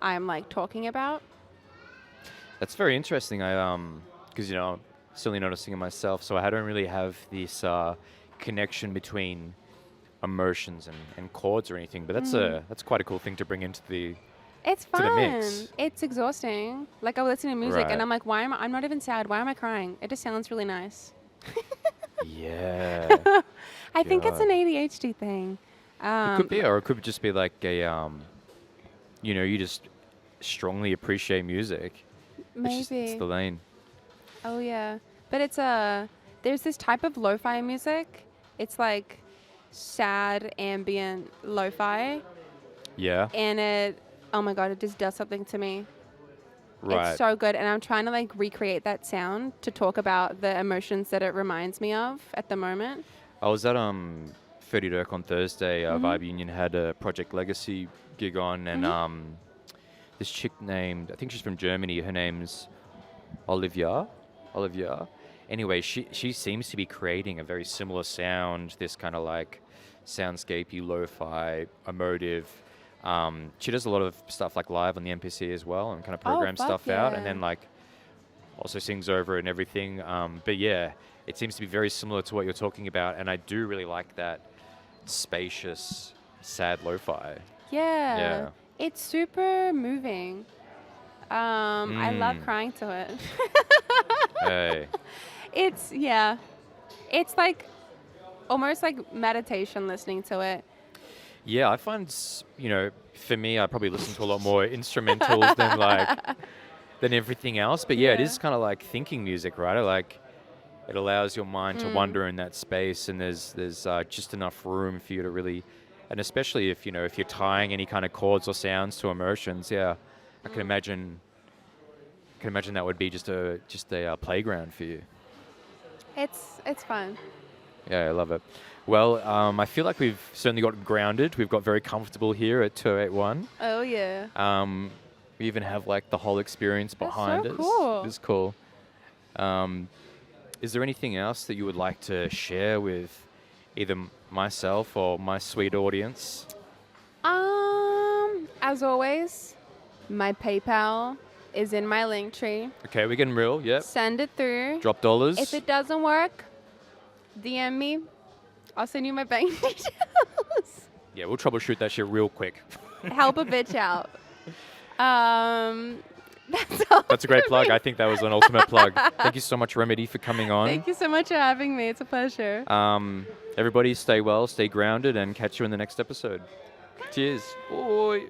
I'm like talking about. That's very interesting. Because you know, I'm still noticing it myself, so I don't really have this connection between emotions and chords or anything. But that's quite a cool thing to bring into the It's to the fun. mix. It's exhausting. Like, I was listening to music Right. and I'm like, I'm not even sad. Why am I crying? It just sounds really nice. Yeah. I think it's an God. ADHD thing. It could be, or it could just be like a, you just strongly appreciate music. It's Maybe. the lane. Oh yeah, but there's this type of lo-fi music. It's like sad ambient lo-fi, Yeah. and oh my god, it just does something to me. Right. It's so good, and I'm trying to like recreate that sound to talk about the emotions that it reminds me of at the moment. I was at 30 Dirk on Thursday. Vibe Union had a Project Legacy gig on, and this chick named, I think she's from Germany. Her name's Olivia. Anyway, she seems to be creating a very similar sound. This kind of like soundscapey, lo-fi, emotive. She does a lot of stuff like live on the MPC as well, and kind of programs fuck stuff out, yeah. and then like also sings over it and everything. But yeah, it seems to be very similar to what you're talking about, and I do really like that spacious, sad lo-fi. Yeah. Yeah. It's super moving. I love crying to it. Hey. It's like almost like meditation listening to it. Yeah, I find, for me, I probably listen to a lot more instrumentals than everything else. But yeah, it Yeah. is kind of like thinking music, right? Like it allows your mind to wander in that space, and there's just enough room for you to really, and especially if if you're tying any kind of chords or sounds to emotions. Yeah, I can imagine that would be just a playground for you. It's fun. Yeah, I love it. Well, I feel like we've certainly got grounded. We've got very comfortable here at 281. Oh yeah. We even have like the whole experience behind so us. cool. It's cool. Is there anything else that you would like to share with either myself or my sweet audience? As always, my PayPal is in my link tree. Okay, we're getting real. Yep. Send it through. Drop dollars. If it doesn't work, DM me. I'll send you my bank details. Yeah, we'll troubleshoot that shit real quick. Help a bitch out. That's all. That's a great plug. I think that was an ultimate plug. Thank you so much, R.em.edy, for coming on. Thank you so much for having me. It's a pleasure. Everybody stay well, stay grounded, and catch you in the next episode. Cheers. Bye.